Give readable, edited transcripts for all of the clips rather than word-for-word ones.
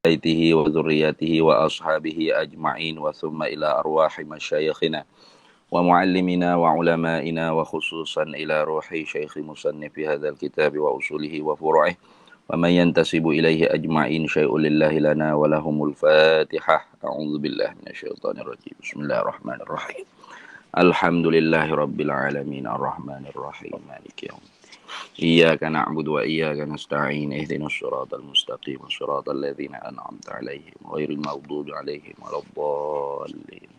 بيته وذريته وأصحابه أجمعين وثم إلى أرواح مشايخنا ومعلمنا وعلمائنا وخصوصا إلى روح شيخ مصنف هذا الكتاب وأصوله وفروعه ومن ينتسب إليه أجمعين شيء لله لنا ولهم الفاتحة. أعوذ بالله من الشيطان الرجيم. بسم الله الرحمن الرحيم. الحمد لله رب العالمين الرحمن الرحيم مالك يوم إياك نعبد وإياك نستعين اهدنا الصراط المستقيم صراط الذين أنعمت عليهم غير المغضوب عليهم ولا الضالين.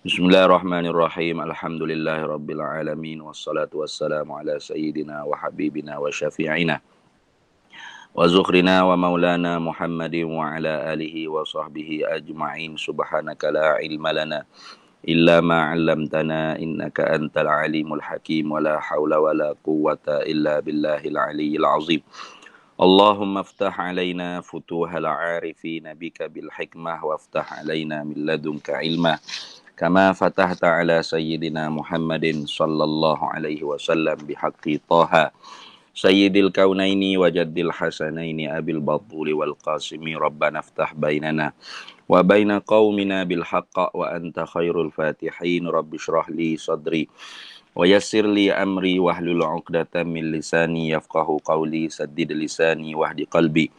بسم الله الرحمن الرحيم. الحمد لله رب العالمين والصلاة والسلام على سيدنا وحبيبنا وشفيعنا وزخرنا ومولانا محمد وعلى آله وصحبه أجمعين. سبحانك لا علم لنا إلا ما علمتنا إنك أنت العليم الحكيم ولا حول ولا قوة إلا بالله العلي العظيم. اللهم افتح علينا فتوح العارفين بك بالحكمة وافتح علينا من لدنك علما كما فتحت على سيدنا محمد صلى الله عليه وسلم بحق طه سيد الكونين وجد الحسنين أبي البطول والقاسم. ربنا افتح بيننا وبين قومنا بالحق وأنت خير الفاتحين. رب اشرح لي صدري ويسر لي أمري واحلل عقدة من لساني يفقه قولي سدد لساني واهد قلبي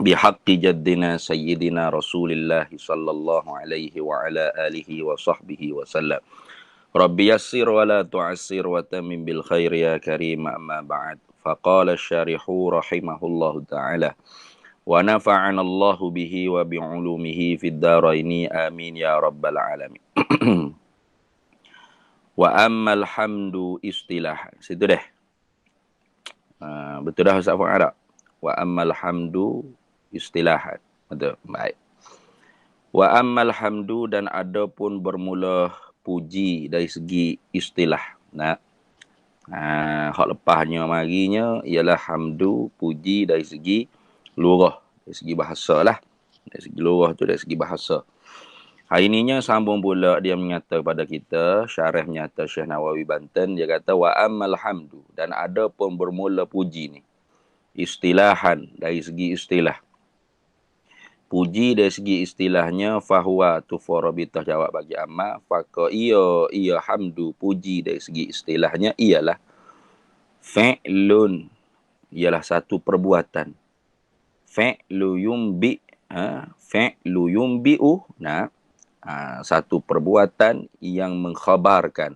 بحق جدنا سيدنا رسول الله صلى الله عليه وعلى آله وصحبه وسلم. رب يسر ولا تعسر وتمم بالخير يا كريم. أما بعد فقال الشارح رحمه الله تعالى ونفعنا الله به وبعلومه في الدارين آمين يا رب العالمين. Wa ammal hamdu istilah. Situ deh. Betul dah Ustaz Fuad tak? Wa ammal hamdu istilahan. Betul. Baik. Wa ammal hamdu dan ada pun bermula puji dari segi istilah. Nah. Hak lepasnya marinya ialah hamdu puji dari segi lurah, dari segi bahasa lah. Dari segi lurah tu dari segi bahasa. Hari ininya sambung pula dia menyata kepada kita, syarah menyata Syekh Nawawi Banten, dia kata wa ammal hamdu dan ada pun bermula puji ni. Istilahan dari segi istilah. Puji dari segi istilahnya fahuwa tu forabitah jawab bagi amma faka iya hamdu puji dari segi istilahnya ialah fi'lun, ialah satu perbuatan. Fi'lu yumbi, fi'lu yumbi'u, nah, satu perbuatan yang mengkhabarkan.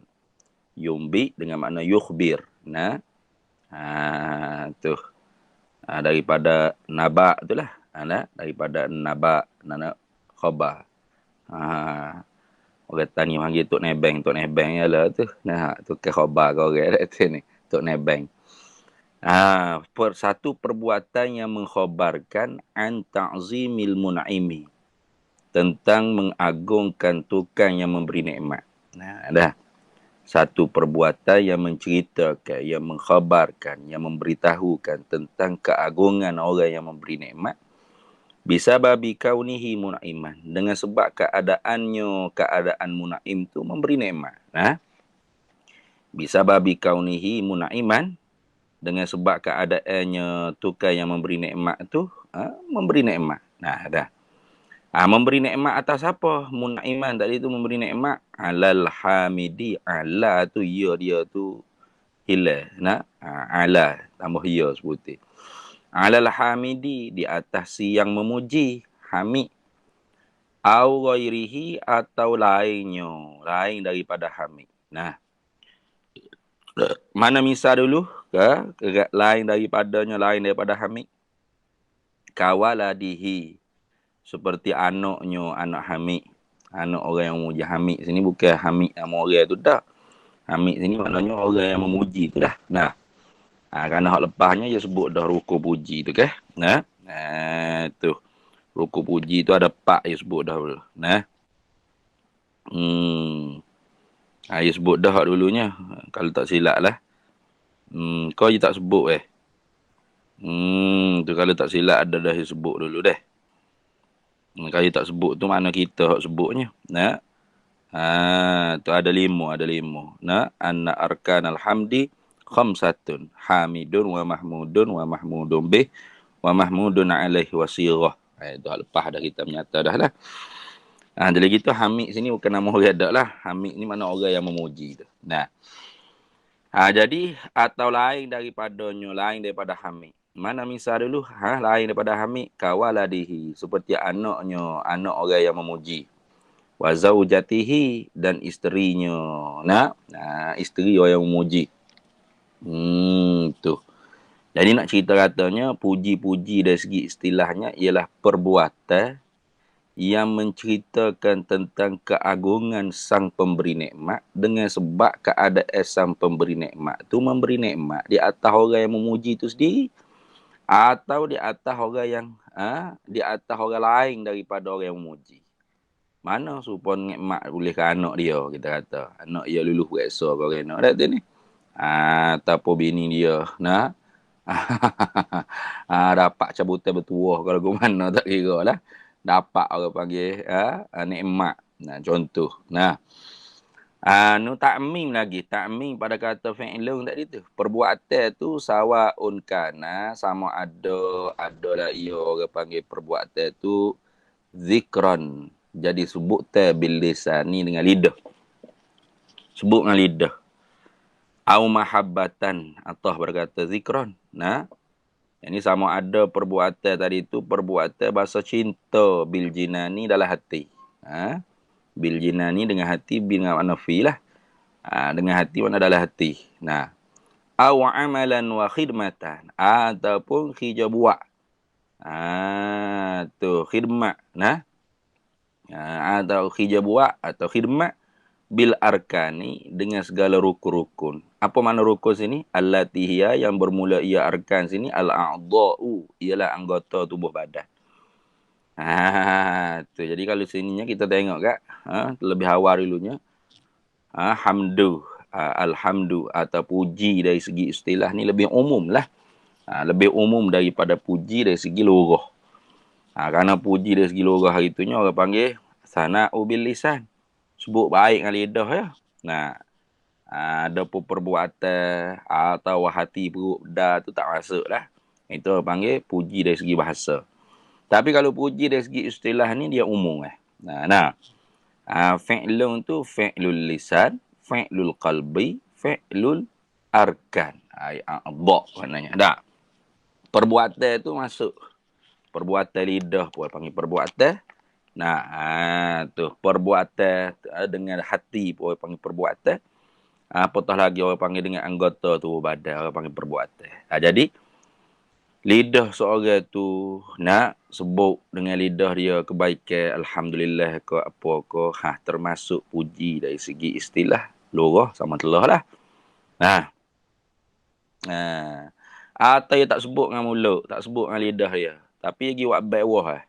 Yumbi dengan makna yukhbir. Nah, tuh. Daripada naba itulah. Daripada naba, khabar. Orang tanya panggil Tok Nebeng ialah tu. Nah, tu ke khabar kau orang tu ni. Tok Nebeng. Satu perbuatan yang mengkhabarkan an ta'zimil mun'imi, tentang mengagungkan tukang yang memberi nikmat. Dah. Satu perbuatan yang menceritakan, yang mengkhabarkan, yang memberitahukan tentang keagungan orang yang memberi nikmat. Bisa babi kaunihi munaiman, dengan sebab keadaan munaim tu memberi nikmat. Bisa babi kaunihi munaiman, dengan sebab keadaannya tukang yang memberi nikmat tu memberi nikmat. Dah. Memberi nikmat atas apa? Munaiman tadi tu memberi nikmat alal hamidi. Ala tu ya dia tu hilal. Ala tambah ya sebutin. Alal hamidi, di atas si yang memuji, hamid. Au ghairihi, atau lainnya, lain daripada hamid. Mana misal dulu? Lain daripada hamid. Kawaladihi, seperti anaknya, anak hamid. Anak orang yang memuji. Hamid sini bukan hamid nama orang tu tak. Hamid sini maknanya orang yang memuji tu dah. Kerana hak lepasnya dia sebut dah rukun puji tu ke. Tu. Rukun puji tu ada 4 dia sebut dah dulu. Dia sebut dah hak dulunya. Kalau tak silap lah. Kau je tak sebut tu kalau tak silap ada dah dia sebut dulu deh. Kalau dia tak sebut tu mana kita hak sebutnya. Tu ada 5. Anna arkanal hamdi khamsatun. Hamidun wa mahmudun bih wa mahmudun alaihi wasirah. Itu hak lepas dah kita menyata dah lah. Jadi gitu Hamid sini bukan nama orang dak lah. Hamid ni mana orang yang memuji tu. Nah. Jadi atau lain daripadanya, lain daripada Hamid. Mana misal dulu? Lain daripada Hamid, kawaladihi, seperti anaknya, anak orang yang memuji. Wa zaujatihi, dan isterinya. Isteri orang yang memuji. Tu. Jadi nak cerita katanya, puji-puji dari segi istilahnya ialah perbuatan yang menceritakan tentang keagungan sang pemberi nikmat dengan sebab keadaan sang pemberi nikmat tu memberi nikmat di atas orang yang memuji itu sendiri atau di atas orang yang di atas orang lain daripada orang yang memuji. Mana supaya nikmat boleh ke anak dia, kita kata. Anak dia luluh reksa ke orang nak dak ni. Ataupun bini dia nah. Dapat cabutan bertuah kalau ke mana tak kira lah. Dapat orang panggil nikmat. Contoh. Ta'mim lagi. Ta'mim pada kata fi'lun tadi tu. Perbuatan tu sawaun kana, sama adalah ia orang panggil perbuatan tu zikran. Jadi sebut bil lisani dengan lidah. Sebut dengan lidah. Au mahabbatan, atau berkata zikran. Ini sama ada perbuatan tadi itu perbuatan bahasa cinta bil jinani dalam hati. Bil jinani dengan hati, bil dengan fi lah. Dengan hati mana dalam hati. Au amalan wa khidmatan, ataupun kerja buat. Tu khidmat. Atau kerja buat atau khidmat bil arkani, dengan segala rukun-rukun. Apa makna rukun sini? Allati hiya, yang bermula ia arkan sini, al-a'dha'u, ialah anggota tubuh badan. Tu. Jadi kalau sininya kita tengok kak, lebih awal dulunya. Hamdu, alhamdu atau puji dari segi istilah ni lebih umum lah. Lebih umum daripada puji dari segi lurah. Kerana puji dari segi lurah itunya orang panggil sana'u bil lisan. Sebut baik dengan lidah ya. Ada pun perbuatan atau hati perut dah tu tak masuk lah. Itu orang panggil puji dari segi bahasa. Tapi kalau puji dari segi istilah ni dia umum . Fi'lun tu fi'lul lisan, fi'lul qalbi, fi'lul arkan. A'dha' maknanya. Perbuatan tu masuk. Perbuatan lidah pun panggil perbuatan. Tu perbuatan dengan hati pun orang panggil perbuatan. Apatah lagi orang panggil dengan anggota tu badan, orang panggil perbuatan. Jadi lidah seorang tu nak sebut dengan lidah dia kebaikan, alhamdulillah ke apa ke, termasuk puji dari segi istilah lurah sama telah lah. Atau dia tak sebut dengan mulut, tak sebut dengan lidah dia, tapi dia buat bawah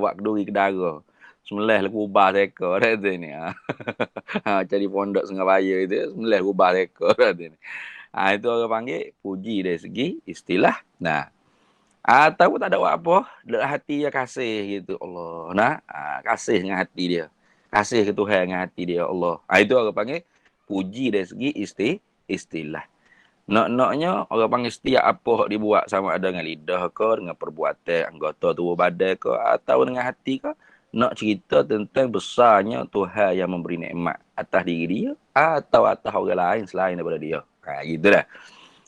wak keduri kedara. Semelah lah kubah reka dah tu ni. Cari pondok Sungabaya itu, semelah kubah reka dah tu ni. Itu orang panggil puji dari segi istilah. Atau tak ada buat apa, dalam hati dia kasih gitu Allah. Kasih dengan hati dia. Kasih ke Tuhan dengan hati dia Allah. Itu orang panggil puji dari segi istilah. Nak-naknya orang panggil setiap apa dibuat sama ada dengan lidah ke, dengan perbuatan anggota tubuh badan ke, atau dengan hati ke, nak cerita tentang besarnya Tuhan yang memberi nikmat atas diri dia atau atas orang lain selain daripada dia. Gitu dah.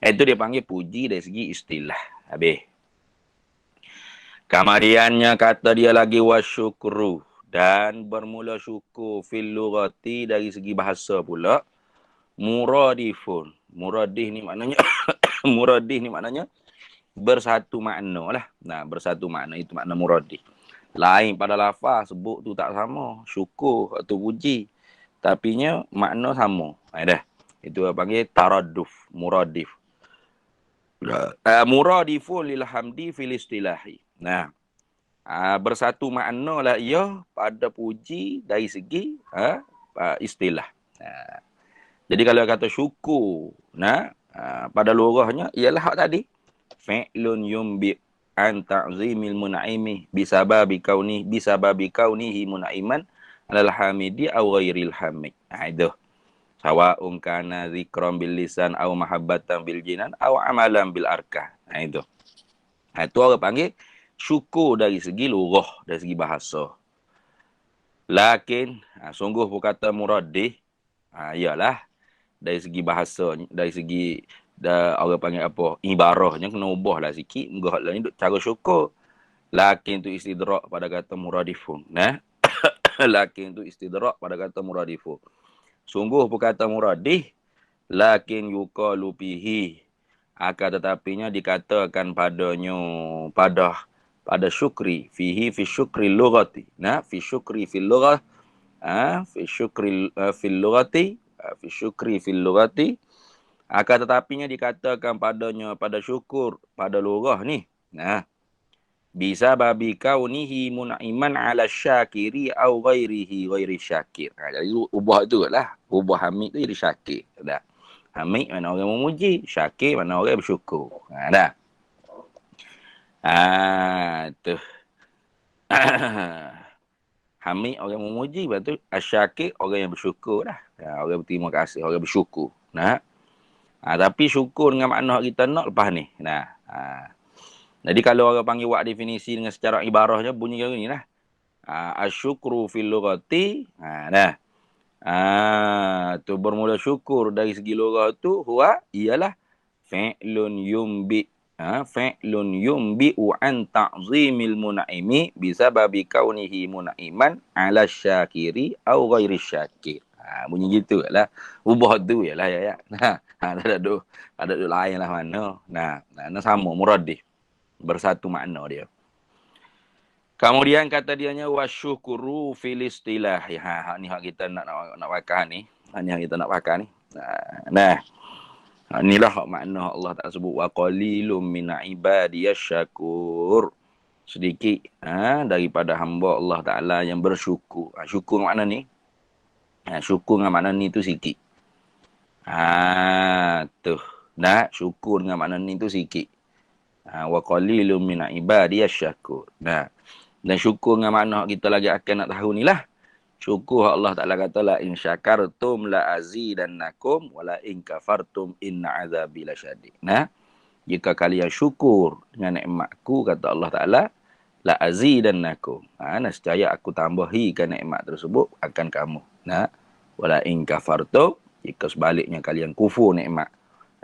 Itu dia panggil puji dari segi istilah. Habis. Kemudiannya kata dia lagi wasyukru, dan bermula syukur fil lughati, dari segi bahasa pula, muradifun. Muradih ni maknanya muradih ni maknanya bersatu makna lah. Bersatu makna, itu makna muradih. Lain pada lafaz sebut tu tak sama, syukur atau puji, tapinya makna sama. Dah. Itu panggil taraduf, muradif. Muradifun lil hamdi fil istilahi. Bersatu makna lah ia pada puji dari segi istilah. Jadi kalau kata syukur, pada lurahnya ialah hak tadi. Fi'lun yumbi an ta'zimil mun'imi bisababi kaunihi mun'iman alal hamidi aw ghairil hamid. Itu. Sawa'un kana zikran bil lisan aw mahabbatan bil jinan aw amalan bil arkan. Itu. Itu orang panggil syukur dari segi lughah, dari segi bahasa. Lakin, sungguh perkata muradih, ialah dari segi bahasa, dari segi orang panggil apa, ibarahnya kena ubahlah sikit, enggak lain duk cara syukur. Lakin tu istidrak pada kata muradifun. Nah, lakin tu istidrak pada kata muradifun. Sungguh perkata muradih, lakin yuqalu bihi, akan tetapinya dikatakan padanya pada syukri, fihi fi syukri lughati. Nah, fi syukri fil lughah, fi syukri fil lughati, fi syukri fil lughati, akan tetapinya dikatakan padanya pada syukur pada lughah ni. Nah, bisa babi kaunihi munaiman ala syakiri au ghairi syakir. Jadi ubah tu lah. Ubah hamid tu jadi syakir. Dah. Hamid mana orang memuji, syakir mana orang bersyukur. Dah. Tu. Hamid orang memuji, lepas tu asyakir orang yang bersyukur dah. Orang berterima kasih, orang bersyukur. Nah. Tapi syukur dengan makna kita nak lepas ni. Nah. Jadi kalau orang panggil buat definisi dengan secara ibarahnya bunyi macam ni lah. Asyukru fil lughati. Dah. Tu bermula syukur dari segi lughah tu huwa ialah fi'lun yumbi. Fi'lun yumbi'u an ta'zimil muna'imi bisababi kaunihi muna'iman ala syakiri au ghairi syakir. Bunyi gitu lah. Ubah tu ialah ya. Ada tu lain lah mana. Nah, sama muradih. Bersatu makna dia. Kemudian kata dianya wasyukuru fil istilah. Ni hak kita nak pakai ni. Ni hak kita nak pakai ni. Nah. Inilah hak makna Allah Taala sebut wa qalilum min ibadiyasy syakur. Sedikit daripada hamba Allah Taala yang bersyukur. Syukur makna ni. Syukur dengan makna ni tu sikit. Tu. Nah, syukur dengan makna ni tu sikit. Wa qalilum min ibadiyasy syakur. Nah. Dan syukur dengan makna kita lagi akan nak tahu ni lah. Syukur Allah Ta'ala kata la in syakartum la azidannakum wa la in kafartum inna azabi lasyadid. Nah, jika kalian syukur dengan nikmatku kata Allah Ta'ala la azidannakum. Nescaya aku tambahikan nikmat tersebut akan kamu. Nah, wa la in kafartum, jika sebaliknya kalian kufur nikmat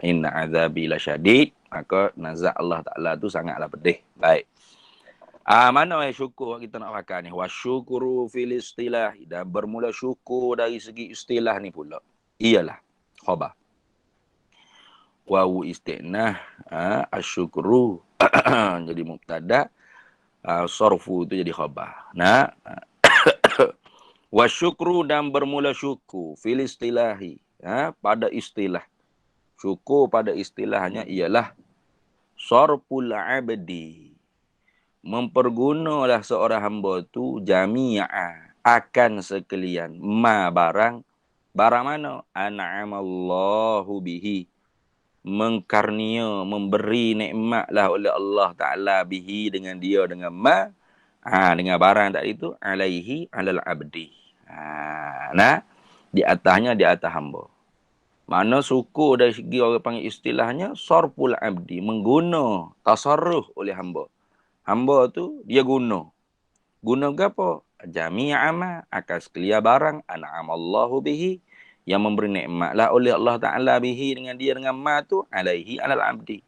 inna azabi lasyadid, maka nazak Allah Ta'ala tu sangatlah pedih. Baik. Mana yang syukur kita nak pakai ni? Wasyukuru fil istilah. Dan bermula syukur dari segi istilah ni pula. Ialah khabar. Wawu istinah. Asyukuru. Jadi mubtada. Sarfu tu jadi khabar. Nah. Wasyukru dan bermula syukur. Fil istilahi. Pada istilah. Syukur pada istilahnya ialah sarful abdi. Mempergunalah seorang hamba tu jami'a akan sekalian ma barang mana an'amallahu bihi, mengkarnia memberi nikmatlah oleh Allah Taala bihi dengan dia dengan ma dengan barang tadi itu alaihi alal abdi. Nah, di atasnya di atas hamba. Mana syukur dari segi orang panggil istilahnya sarful abdi, mengguna tasarruf oleh hamba. Hamba tu dia guna. Guna apa? Jami'a ma akan sekalian barang an'amallahu bihi, yang memberi nikmatlah oleh Allah Taala bihi dengan dia dengan ma tu alaihi alal abdi.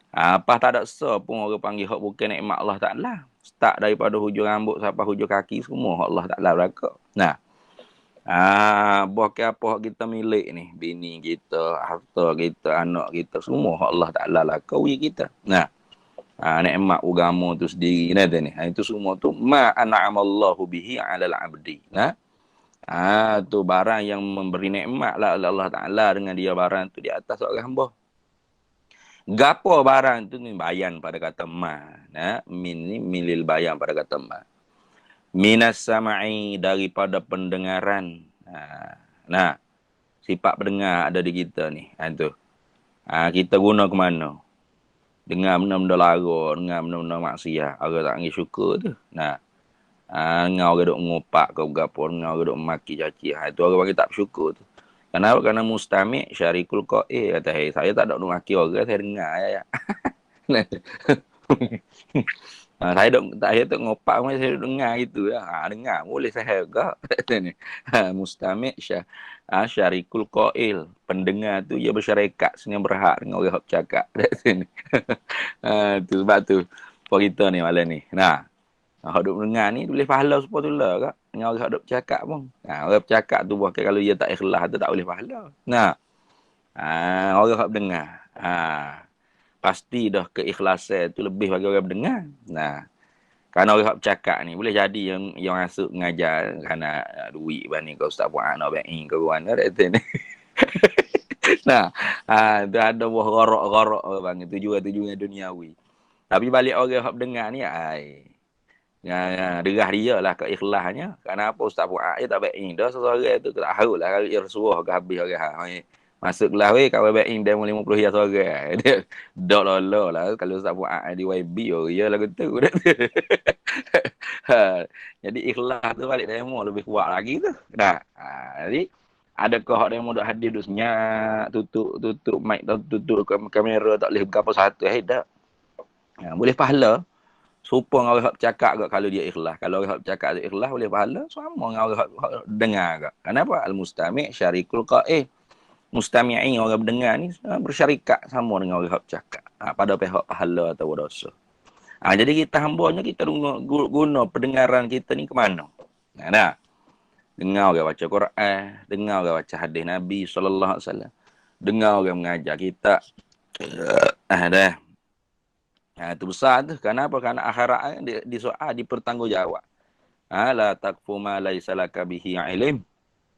Apa tak ada sah pun orang panggil hak bukan nikmat Allah Taala. Start daripada hujung rambut sampai hujung kaki semua hak Allah Taala belaka. Nah. Bukan apa hak kita milik ni, bini kita, harta kita, anak kita, semua hak Allah Taala lah kawi kita. Nah. Nikmat agama tu sendiri ni. Itu semua tu ma an'amallahu bihi 'alal 'abdi. Tu barang yang memberi nikmat lah Allah Taala dengan dia barang tu di atas seorang hamba. Gapo barang tu ni bayan pada kata ma. Min ni milil bayan pada kata ma. Minas sam'i daripada pendengaran. Sifat pendengar ada di kita ni. Tu. Kita guna ke mana? Dengar benda-benda lara, dengar benda-benda maksiat, orang tak ngih syukur tu. Dengar orang duk ngopak ke berapa, dengar orang duk maki caci. Itu orang panggil tak bersyukur tu. Kenapa? Kerana mustami' syarikul qa'i. Kata, hey, saya tak ada maki orang, saya dengar. Ya. Saya duk ngopak, saya duk dengar gitu ya. Dengar boleh saya juga. Ni. Mustami' syarikul qail. Pendengar tu ia bersyarikat dengan berhak dengan orang hak cakap. Ni. Tu sebab tu apa kita ni malam ni. Nah, hak duk dengar ni boleh pahala supaya tu lah kak. Dengan orang hak duk bercakap pun. Orang bercakap tu bukan kalau dia tak ikhlas tu tak boleh pahala. Nah, orang hak dengar. Pasti dah keikhlasan tu lebih bagi orang dengar. Nah, kerana orang bercakap ni boleh jadi yang masuk mengajar kerana duit bani kau ustaz puan nak baik kau mana ni. Nah, tu ada buah gorok-gorok bang tujuan-tujuan duniawi. Tapi balik orang hak dengar ni derah dia lah keikhlasnya. Kenapa ustaz puan tak baik dah seseorang tu tak tahu lah kalau dia rasuah ke habis orang. Masuk kelas weh kawan baik demo 50 ya seorang. Dia dak lolo lah kalau ustaz puan di YB ya lagu tu. Jadi ikhlas tu balik demo lebih kuat lagi tu. Dah. Jadi adakah hak demo duk hadir duk senyap, tutup mic tutup kamera tak boleh berapa satu tak. Boleh pahala. Serupa dengan orang hak bercakap ke kalau dia ikhlas. Kalau orang hak bercakap dia ikhlas boleh pahala sama dengan orang hak dengar ke. Kenapa? Al-mustami' syarikul qail. Mustami'in orang berdengar ni bersyarikat sama dengan orang hak bercakap. Pada pihak pahala atau dosa. Jadi kita hambanya kita guna pendengaran kita ni ke mana? Nah, dengar orang baca Quran, dengar orang baca hadis Nabi sallallahu alaihi wasallam. Dengar orang mengajar kita. Dah. Itu besar tu. Kenapa? Kerana akhirat di soal dipertanggungjawab. La taqfu ma laysa laka bihi ilm.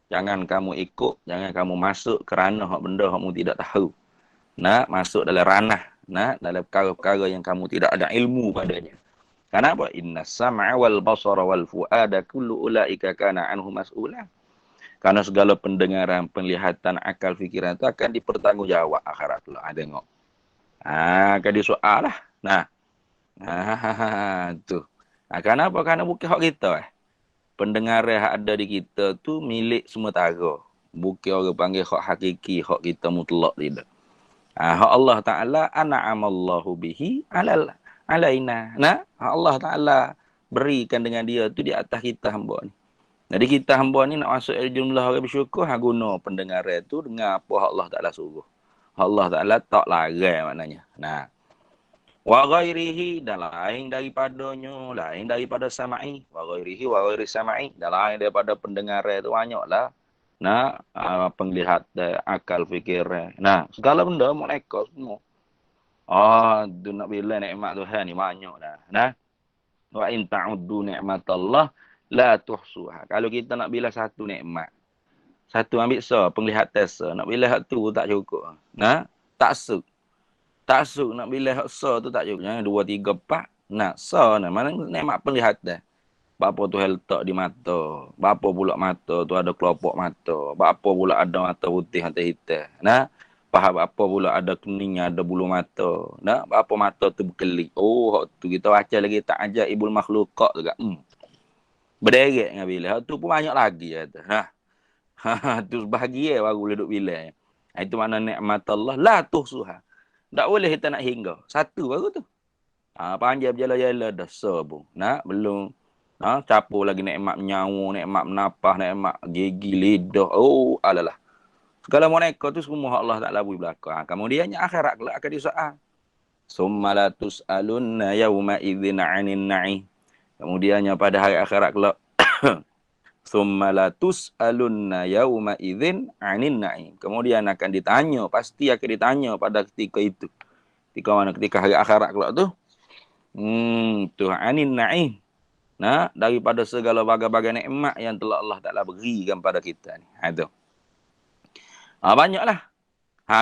Jangan kamu ikut, jangan kamu masuk kerana hak benda hak kamu tidak tahu. Masuk dalam ranah, dalam perkara-perkara yang kamu tidak ada ilmu padanya. Kenapa? Inna sam'a wal basara wal fu'ada kullu ulaika kana anhu mas'ula. Karena segala pendengaran, penglihatan, akal, fikiran itu akan dipertanggungjawab akhirat pula. Tengok. Akan disoal lah. Tu. Kenapa? Karena bukan hak kita. Pendengaran yang ada di kita tu milik sementara. Bukan orang panggil hak hakiki, hak kita mutlak tidak. Hak Allah Ta'ala an'amallahu bihi alaina. Hak Allah Ta'ala berikan dengan dia tu di atas kita hamba ni. Jadi kita hamba ni nak masuk jumlah orang bersyukur, guna pendengaran tu dengar apa hak Allah Ta'ala suruh. Hak Allah Ta'ala tak larang maknanya. Wa ghairihi dan lain daripadanya, lain daripada sama'i. Wa ghairihi wa ghairi sama'i dan lain daripada pendengaran tu banyaklah. Penglihatan, akal, fikir. Segala benda mereka semua. Tu nak bila nikmat Tuhan ni banyak dah. Wa in ta'uddu ni'matallah la tuhsuha. Kalau kita nak bila satu nikmat, satu ambil penglihatan nak bila satu tak cukup. Tak suk. Tak suk nak bila hak tu tak cukup. Jangan 2 3 4. Mana nikmat penglihatan. Bapa tu letak di mata. Bapa pula mata tu ada kelopak mata. Bapa pula ada mata putih, mata hitam. Faham apa pula ada kening, ada bulu mata. Bapa mata tu berkelip. Hak tu kita baca lagi tak ajar ibul makhluqat juga. Berderet dengan bila. Hak tu pun banyak lagi. Tu bahagia baru boleh duduk bila. Itu makna nikmat Allah. La tuhsuha. Tak boleh kita nak hingga. Satu baru tu. Panjang berjala-jala dah pun. Belum. Capur lagi nikmat nyawa, nikmat menapah, nikmat gigi, lidah. Alalah. Segala mereka tu semua Allah Ta'ala beri belakang. Kemudiannya akhirat kelak akan disoal. Summa la tus'alunna yawma idzin 'anil na'i. Kemudiannya pada hari akhirat kelak. Summa la tus'alunna yawma idzin 'anil na'i. Kemudian akan ditanya, pasti akan ditanya pada ketika itu. Ketika mana? Ketika hari akhirat kelak tu. Tu 'anil na'i. Daripada segala bagai-bagai nikmat yang telah Allah Ta'ala berikan pada kita ni. Itu. Banyaklah.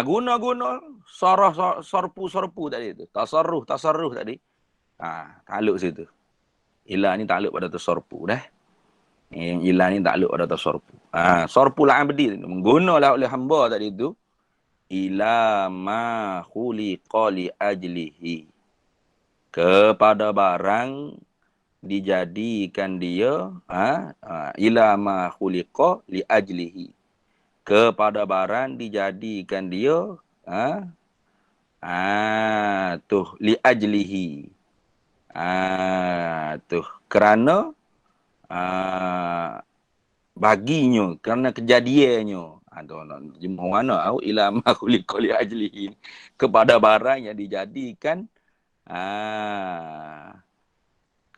Guna-guna sorpu tadi tu. Tasarruh tadi. Takluk situ. Ilah ni takluk pada tasarpu dah. Ilah ni takluk pada tasarpu. Sorpu lah abdi. Menggunalah oleh hamba tadi tu. Ila ma khuliqa li ajlihi. Kepada barang dijadikan dia ila ma khuliqa li ajlihi, kepada barang dijadikan dia li ajlihi, Tu kerana baginya, kerana kejadiannya. Tu nak jemaah mana au ila ma khuliqa li ajlihi, kepada barang yang dijadikan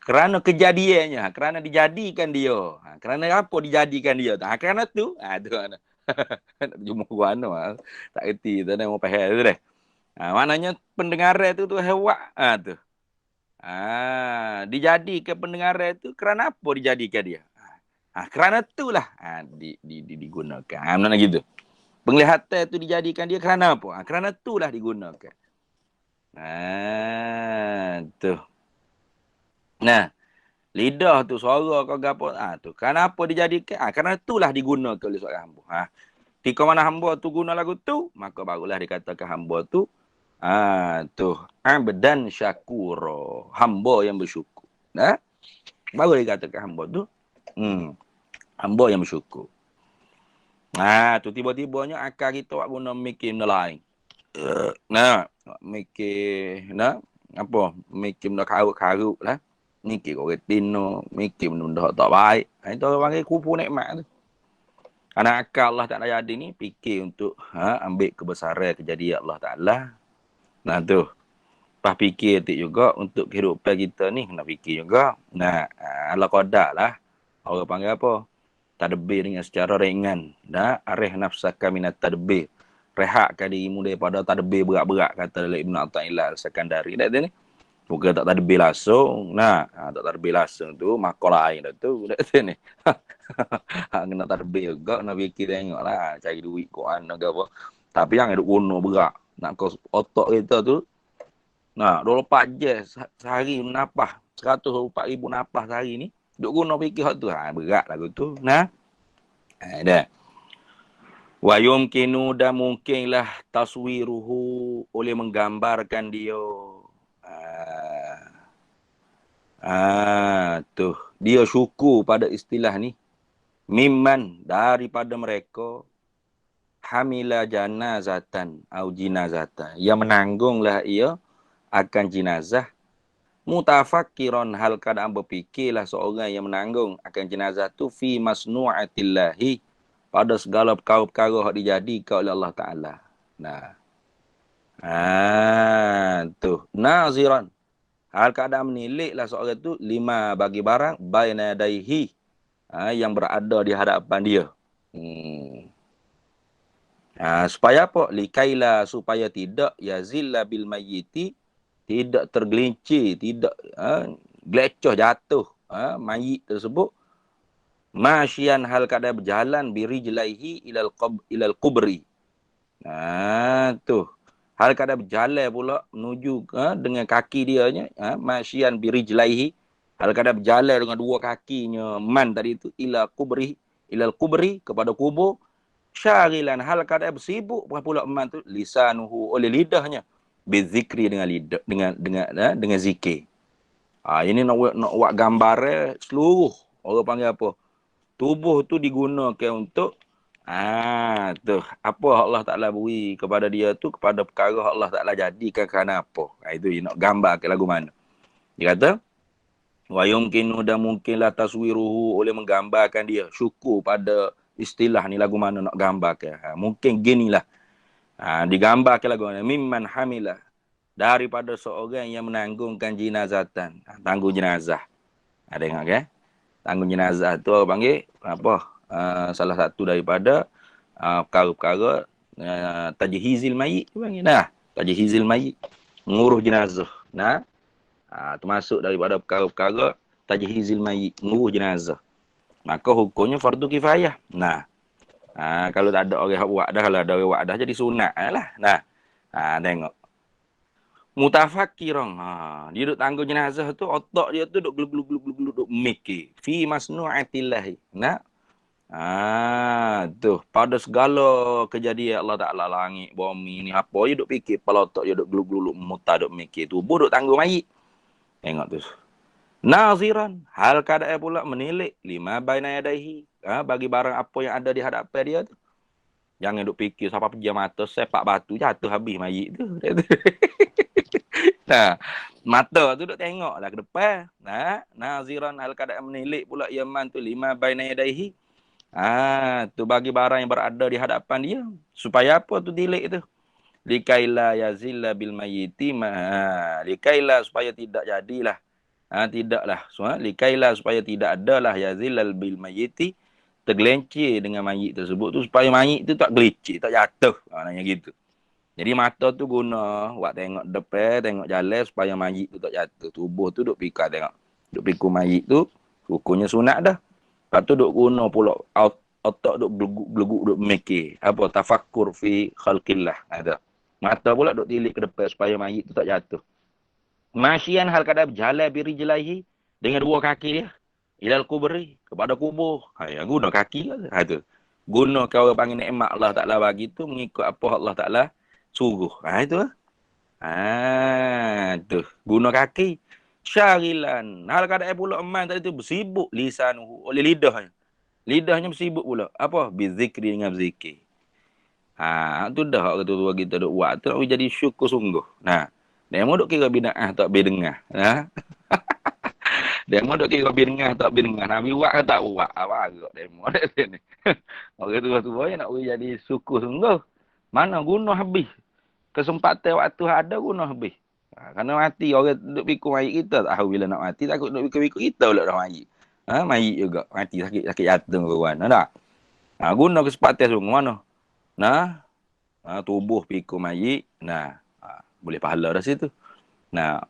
kerana kejadiannya, kerana dijadikan dia. Kerana apa dijadikan dia? Kerana tu. Tu nak jemaah mana tak erti tu, nak mau faham tu deh. Maknanya pendengaran tu hewan tu. Dijadikan pendengaran tu kerana apa dijadikan dia? Kerana itulah digunakan. Mana gitu. Penglihatan tu dijadikan dia kerana apa? Kerana itulah digunakan. Tu. Nah, lidah tu suara kau gapo tu. Kerana apa dijadikan? Kerana itulah digunakan oleh seorang hamba. Jika mana hamba tu guna lagu tu, maka barulah dikatakan hamba tu tu abdan syakura, hamba yang bersyukur. Baru dikatakan hamba tu hamba yang bersyukur. Tu tiba-tibanya akal kita buat guna mikir benda lain. Mikir apa? Mikir benda karut-karut lah. Mikir korang tino, mikir benda tak baik. Itu orang panggil kupu nikmat tu. Anak akal Allah Ta'ala jadi ni fikir untuk ambil kebesaran kejadian Allah Ta'ala. Tu. Lepas fikir tu juga untuk kehidupan kita ni kena fikir juga. Allah qadar lah. Orang panggil apa? Tadbir dengan secara ringan. Arih nafsaka minat tadbir. Rehatkan dirimu daripada tadbir berat-berat, kata Ibn Atta'illah Al-Sakandari. Ni. Bukan tak tadbir langsung. Tak tadbir langsung tu, maka lain dah tu. Ni. Kena tadbir juga, kena fikir tengok lah. Cari duit Quran ke apa. Tapi yang hidup guna berat. Nak kau otak kita tu. 24 je sehari napah. 104,000 napah sehari ni. Duk guna fikir hak tu. Berat lagu tu. Dah. Wa yumkinu dan mungkinlah taswiruhu, oleh menggambarkan dia. Tu. Dia syukur pada istilah ni. Mimman, daripada mereka, hamila janazatan au jinazatan, yang menanggunglah ia akan jenazah, mutafakkiron, hal keadaan berfikirlah seorang yang menanggung akan jenazah tu, fi masnu'atillahi, pada segala perkara-perkara yang dijadikan oleh Allah Ta'ala. Tu naziran, hal keadaan meniliklah seorang tu, lima bagi barang baina yadaihi, yang berada di hadapan dia. Supaya apa? Likaila, supaya tidak yazilla bil mayyiti, tidak tergelincir, tidak gelecoh jatuh mayit tersebut, masyian, hal keadaan berjalan, birijlaihi ilal kubri. Tu hal keadaan berjalan pula menuju dengan kaki dia nya, masyian birijlaihi, hal keadaan berjalan dengan dua kakinya man tadi itu, ilal kubri, kepada kubur, syaghilan, hal keadaan bersibuk pula man tu, lisanuhu, oleh lidahnya, bizikri, dengan lidah, dengan zikir. Ini nak buat gambar seluruh orang panggil apa? Tubuh tu digunakan untuk tu apa Allah Ta'ala beri kepada dia tu, kepada perkara Allah Ta'ala jadikan kerana apa. Itu nak gambar ke lagu mana. Dia kata wa yumkinu, dan mungkinlah taswiruhu, oleh menggambarkan dia, syukur pada istilah ni lagu mana nak gambarkan. Mungkin ginilah. Digambarkan lagu mana, mimman hamilah, daripada seorang yang menanggungkan jenazatan, tanggung jenazah. Tengok ke? Tanggung jenazah tu orang panggil apa? Salah satu daripada perkara-perkara tajhizil mayit tu panggil. Tajhizil mayit, mengurus jenazah. Termasuk daripada perkara-perkara tajhizil mayit, mengurus jenazah. Maka hukumnya fardu kifayah. Kalau tak ada orang buat dah, kalau ada orang buat dah jadi sunat lah. Tengok. Mutafakkiran. Dia duk tanggung jenazah tu, otak dia tu duk gluk-gluk duk mikir. Fi masnu'atillahi. Tu pada segala kejadian Allah Ta'ala, langit, bumi ni, apa dia duk fikir, kepala otak dia duk gluk-gluk mutar duk mikir, tubuh duk tanggung mayit. Tengok tu. Naziran, hal keadaan pula menilik, lima baina yadaihi, bagi barang apa yang ada di hadapan dia tu. Jangan duk fikir siapa pejam mata, sepak batu, jatuh habis mayit tu. Mata tu duk tengok lah ke depan. Naziran hal keadaan menilik pula Yaman tu lima baina yadaihi. Tu bagi barang yang berada di hadapan dia. Supaya apa tu tilik tu? Likaila yazilla bil mayyiti likaila supaya tidak jadilah. Tidaklah. Likaila supaya tidak adalah yazillal bil mayyiti tergelincir dengan mayit tersebut tu supaya mayit tu tak gelincir, tak jatuh. Nanya gitu. Jadi mata tu guna buat tengok depan, tengok jalan supaya mayit tu tak jatuh. Tubuh tu duk pikir tengok. Duk pikir mayit tu, hukumnya sunat dah. Lepas tu duk guna pula otak duk geleguk duk mikir. Apa? Tafakkur fi khalqillah. Ada. Mata pula duk tilik ke depan supaya mayit tu tak jatuh. Masyian hal kadang berjalan birijlaihi dengan dua kaki dia. Ilal kubri, kepada kubur. Yang guna kaki lah. Tu. Guna kau orang panggil nikmat Allah Ta'ala bagi tu mengikut apa Allah Ta'ala suruh. Itu lah. Tu. Guna kaki. Syarilan. Hal kadang pula eman tadi tu bersibuk lisanuhu oleh lidahnya. Lidahnya bersibuk pula. Apa? Bizikri dengan berzikir. Tu dah kata tua kita duk buat. Tu nak jadi syukur sungguh. Demo duk kira bina'ah tak bidengah. Demo duk kira bidengah tak bidengah. Nabi buat ke tak buat? Apa agak demo kat sini. Orang tua-tua yang nak jadi syukur sungguh. Mana guna habis. Kesempatan waktu ada guna habis. Kerana mati orang duk pikir mayit kita tak tahu bila nak mati. Takut duk pikir-pikir kita pula dah mayit. Mayit juga. Mati sakit jantung ke kawan. Tak? Guna kesempatan sungguh mana? Tubuh pikir mayit. Boleh pahala dah situ.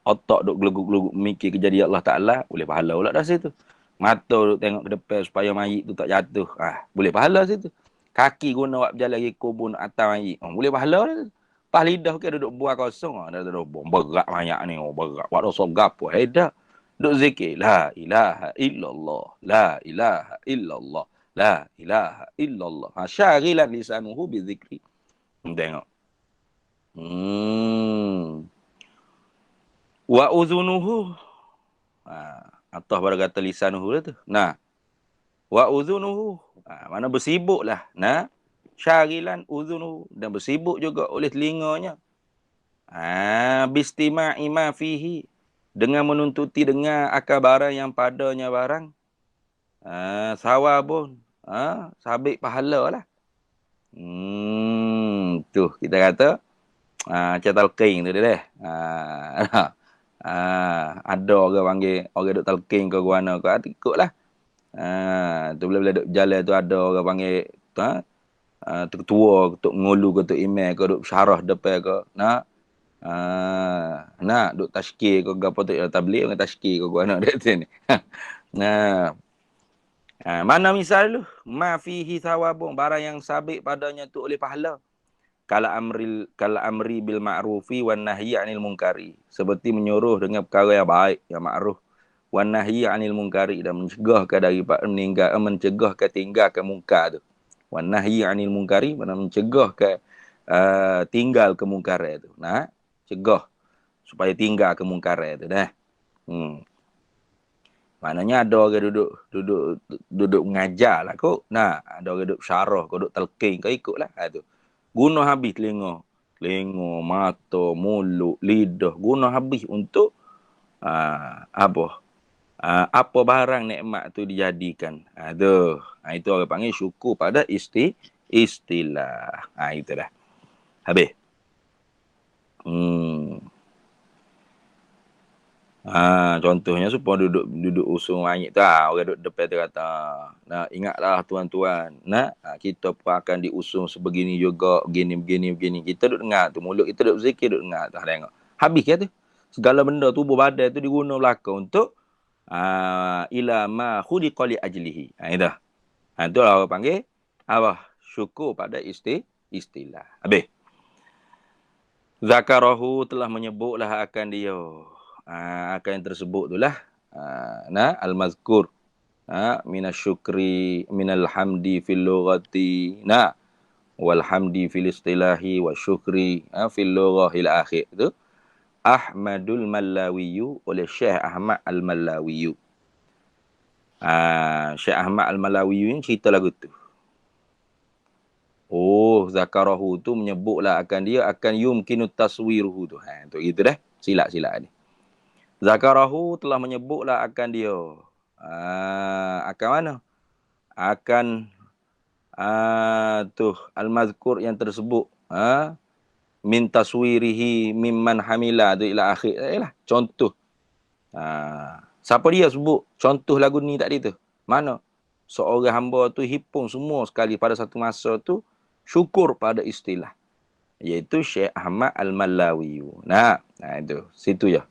Otak duk geluguk-geluguk mikir kejadian Allah Ta'ala. Boleh pahala pula dah situ. Mata duk tengok ke depan supaya mayit tu tak jatuh. Boleh pahala situ. Kaki guna buat berjalan lagi kubur nak atas mayit. Boleh pahala dah situ. Pas lidah ke duduk buah kosong. Dah berat banyak ni. Berat. Buat dosa gapo. Dah. Duk zikir. La ilaha illallah. La ilaha illallah. La ilaha illallah. Syarilan lisanuhu bizikri. Tengok. Wa uzunuhu. Atau pada kata lisanuhu tu. Wa uzunuhu. Mana bersibuklah. Syarilan uzunuhu. Dan bersibuk juga oleh telinganya. Bistima'i ma fihi. Dengan menuntuti dengar akal barang yang padanya barang. Sawabun. Sabit pahala lah. Tu kita kata. Macam talqin tu dia deh. Ada orang panggil, orang duk talqin ke guana ke, ikutlah. Tu bila duk jalan tu ada orang panggil ketua, ketuk ngulu, ketuk imam ke, duk syarah depan ke. Duk tashkir ke apa tu, tabligh dengan tashkir ke guana dia sini. Mana misal tu? Ma fihi thawabun, barang yang sabit padanya tu oleh pahala. Kala amri bil ma'rufi wan nahyi 'anil munkari, seperti menyuruh dengan perkara yang baik, yang ma'ruf, wan nahyi 'anil munkari, dan mencegahkan daripada mencegahkan tinggalkan mungkar tu. Wan nahyi 'anil munkari, mana mencegahkan tinggal kemungkaran tu. Cegah supaya tinggal kemungkaran tu dah. Maknanya ada orang duduk mengajar lah kok. Ada orang duduk syarah, kau duduk talqin, kau ikutlah. Tu. Guna habis telinga, mata, mulut, lidah. Guna habis untuk apa barang nikmat tu dijadikan. Itu orang panggil syukur pada istilah. Itu dah. Habis. Contohnya supaya duduk usung mayit tu, orang duduk depan tu kata, ingatlah tuan-tuan, kita pun akan diusung sebegini juga, begini. Kita duduk dengar tu, mulut kita duduk zikir, duduk dengar tu, tengok. Habis ke tu? Segala benda tubuh badan tu diguna belaka untuk ila ma khuliqa li ajlihi. Itu. Itu lah orang panggil apa? Syukur pada istilah. Habis. Zakarahu, telah menyebutlah akan dia. Akan yang tersebut itulah al-mazkur minasyukri minal hamdi fil lughati wal hamdi fil istilahi wasyukri fil lughah ila akhir itu Ahmadul Mallawiyu oleh Syekh Ahmad Al-Mallawiyu. Syekh Ahmad Al-Mallawiyu ni cerita lagu tu. Zakarahu tu menyebutlah akan dia, akan yumkinu taswiruhu tu. Tu gitu dah. Silap ni. Zakarahu telah menyebutlah akan dia. Akan mana? Akan al-mazkur yang tersebut. Min taswirihi mimman hamila tu ila akhir. Contoh. Siapa dia sebut contoh lagu ni tadi tu? Mana? Seorang hamba tu hipung semua sekali pada satu masa tu syukur pada istilah. Iaitu Syekh Ahmad Al-Malawi. Nah itu. Situ je.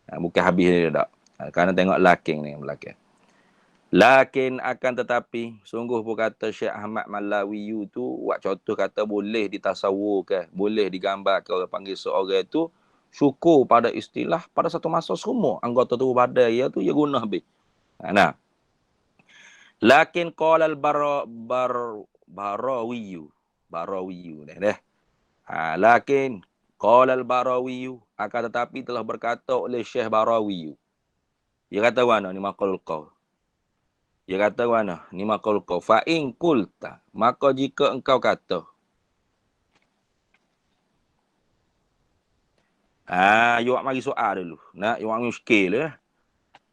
Bukan habis dia tak. Kerana tengok laking ni belakang. Lakin akan tetapi, sungguh pun kata Syekh Ahmad Malawi tu, buat contoh kata boleh ditasawurkan, boleh digambarkan orang panggil seorang tu, syukur pada istilah, pada satu masa semua, anggota tubuh badan dia tu, dia guna habis. Nah, lakin qala al-Barawiyu, dah. Lakin qala al-Barawiyu, akan tetapi telah berkata oleh Syekh Barawiyu. Dia kata mana ni maqal qaul. Dia kata mana? Ni maqal qaul. Fa in qulta, maka jika engkau kata. You mari soal dulu. Nak you mari muskil lah.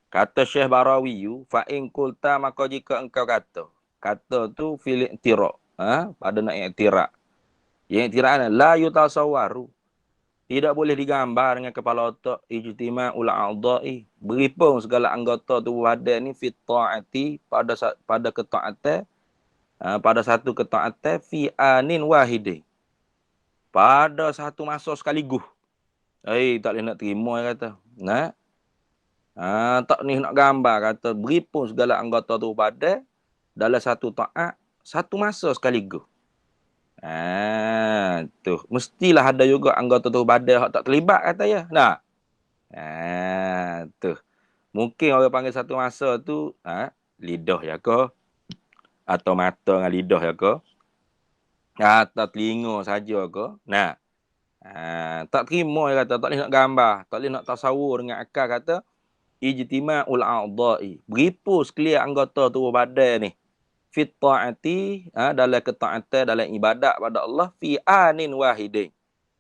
Kata Syekh Barawi, fa in qulta, maka jika engkau kata. Kata tu fil i'tira. Pada nak i'tira. Yang i'tira la yutasawwaru. Tidak boleh digambar dengan kepala otak ijtima'ul a'dha'i. Beripung segala anggota tubuh badan ni fit ta'ati pada ketaatan. Pada satu ketaatan fi anin wahidin. Pada satu masa sekaligus. Tak boleh nak terima dia kata. Tak ni nak gambar kata beripun segala anggota tubuh badan dalam satu taat satu masa sekaligus. Tu mestilah ada juga anggota tubuh badan hak tak terlibat kata ya. Tu. Mungkin orang panggil satu masa tu lidah ya ke atau mata dengan lidah ya ke atau telinga saja ke. Tak terima dia kata, tak boleh nak gambar, tak boleh nak tasawur dengan akal kata ijtima'ul a'dha'i. Beripus sekalian anggota tubuh badan ni fit ta'ati, dalam ketaatan, dalam ibadat pada Allah fi anin wahidin.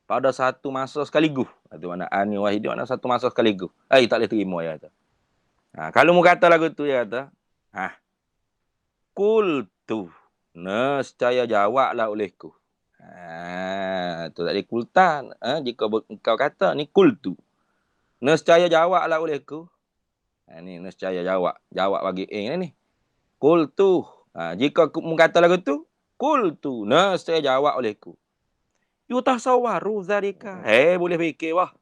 Pada satu masa sekaligus. Itu mana anin wahidin, mana satu masa sekaligus. Tak boleh terima dia kata. Kalau mu kata lagu tu dia kata, qultu, nescaya jawablah olehku. Tu tadi kultan. Jika engkau kata ni kultu. Nescaya jawablah olehku. Ni nescaya jawab. Jawab bagi ni. Kultu. Jika mu kata lagu tu. Kultu. Nescaya jawab olehku. Yutasawwaru zalika. Boleh fikir wah.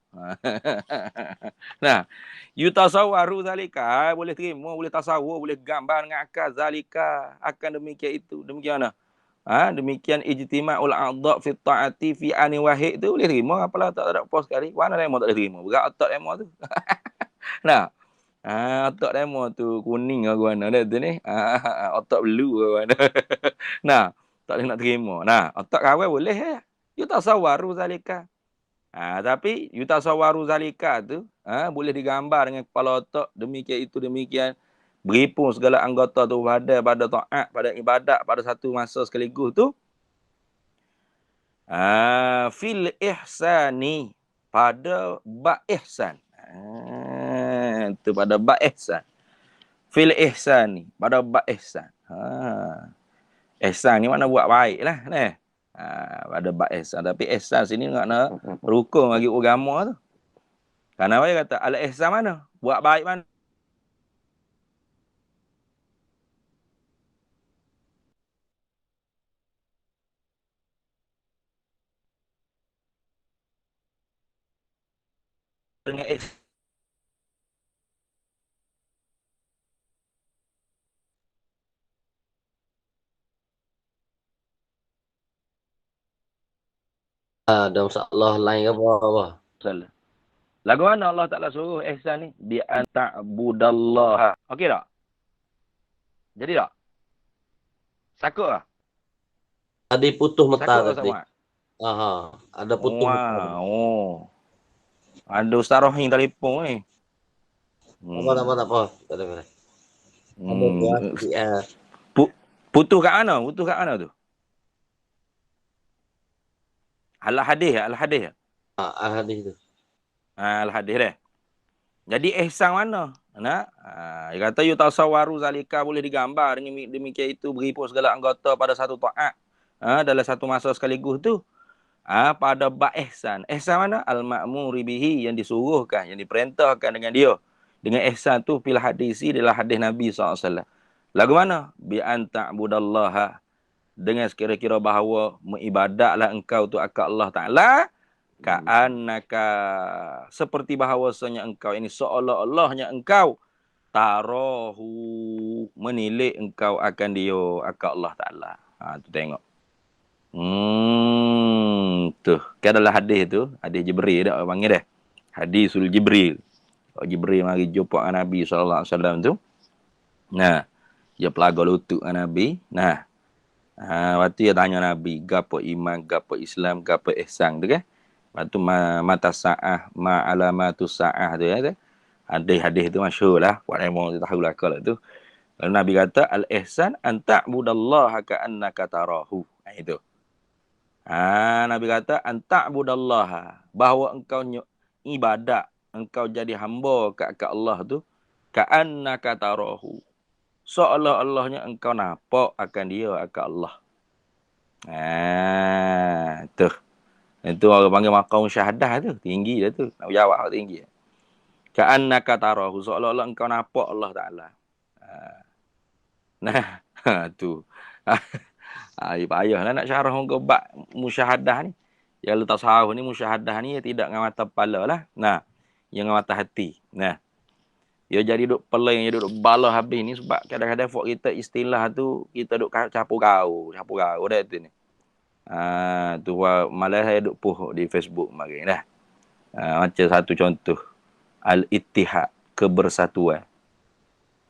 Yutasawwaru zalika. Boleh terima, boleh tasawur, boleh gambar dengan akal zalika. Akan demikian itu. Demikian mana? Demikian ijtima'ul a'dha' fi ta'ati fi ani wahid tu boleh terima apalah tak ada apa sekali. Mana demo tak boleh terima. Berat otak demo tu. Otak demo tu kuning ke mana dah tu ni. Otak blue ke mana. Tak boleh nak terima. Otak kawan boleh ya. Yutasawwaru zalika. Tapi yutasawwaru zalika tu boleh digambar dengan kepala otak demikian itu demikian. Beripun segala anggota tubuh badan pada taat, pada ibadat, pada satu masa sekaligus tu. Fil ihsani, pada bab ihsan. Tu pada bab ihsan. Fil ihsani, pada bab ihsan. Ihsan ni mana buat baik lah. Pada bab ihsan. Tapi ihsan sini nak rukun bagi agama tu. Kenapa dia kata, al-ihsan mana? Buat baik mana? Dengan Ada masalah lain ke apa? ihsan. Lagu mana Allah Ta'ala suruh ihsan ni? Bi anta'budallaha. Okey tak? Jadi tak? Sakut tak? Tadi putus mata Sakut tak tadi. sama? Ada putus mata. Ada Ustaz Rohim telefon ni. Tak apa. Tak ada. Ada dia. Putus kat mana? Putus kat mana tu? Al-Hadis. Hadis tu. Al-Hadis dah. Jadi ihsan mana? Dia kata yutasawwaru zalika, boleh digambar dengan demikian itu beripu segala anggota pada satu taat. Dalam satu masa sekaligus tu. Pada bab ihsan. Ihsan mana? Al-ma'muri bihi, yang disuruhkan, yang diperintahkan dengan dia. Dengan ihsan tu fil hadisi, adalah hadis Nabi SAW. Lagu mana? Bi an ta'budallaha, dengan sekira-kira bahawa mengibadatlah engkau tu akan Allah Ta'ala, ka'annaka, seperti bahawasanya engkau ini seolah-olahnya engkau tarahu, menilik engkau akan dia, akan Allah Ta'ala. Tu tengok. Tu. Kan adalah hadis tu. Hadis Jibril dah orang panggil dah. Hadisul Jibril. Jibril mari jumpa dengan Nabi SAW tu. Nah. Dia pelaga lutut dengan Nabi. Nah. Waktu dia tanya Nabi. Gapo iman, gapo Islam, gapo ihsan tu kan. Waktu mata sa'ah, ma'alamatu sa'ah tu ya. Hadis-hadis tu masyhur lah. Puan Raymond tu tahu lah kalau tu. Lalu Nabi kata, al-ihsan an ta'budallaha ka'annaka tarahu. Itu. Nabi kata anta'budallaha, bahawa engkau ibadat, engkau jadi hamba ke Allah tu, ka'annaka tarahu, seolah-olahnya engkau nampak akan dia, akan Allah. Tu. Itu orang panggil maqam syahadah tu, tinggi dah tu. Nak jawab tinggi. Ka'annaka tarahu, seolah-olah engkau nampak Allah Taala. Tu. Payahlah nak syarah muka bab musyahadah ni. Yang letak tasawuf ni, musyahadah ni dia tidak dengan mata kepala lah. Yang dengan mata hati. Dia jadi duk peling, dia duk bala habis ni sebab kadang-kadang fok kita istilah tu kita duk campur gaul dah tu ni. Tu malah saya duk post di Facebook mari dah. Macam satu contoh, al-ittihad, kebersatuan.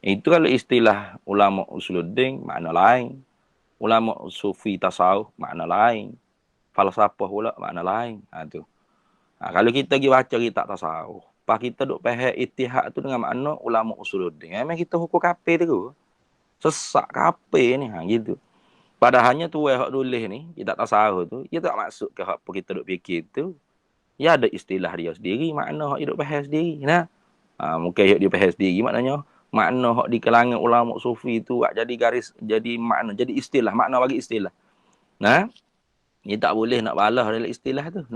Itu kalau istilah ulama usuluddin makna lain. Ulama sufi tasawuf makna lain. Falsafah pula makna lain. Tu. Kalau kita pergi baca kitab tasawuf, pas kita duk faham ittihad tu dengan makna ulama usuluddin. Memang kita hukum kafir tu. Sesak kafir ni gitu. Padahalnya tu hak tulis ni, kitab tasawuf tu, dia tak maksud ke apa kita duk fikir tu. Ya ada istilah dia sendiri, makna hak dia duk faham sendiri. Mungkin hak dia faham sendiri maknanya makna hak di kalangan ulama sufi tu jadi garis, jadi makna, jadi istilah, makna bagi istilah. Dia tak boleh nak balah dalam istilah tu.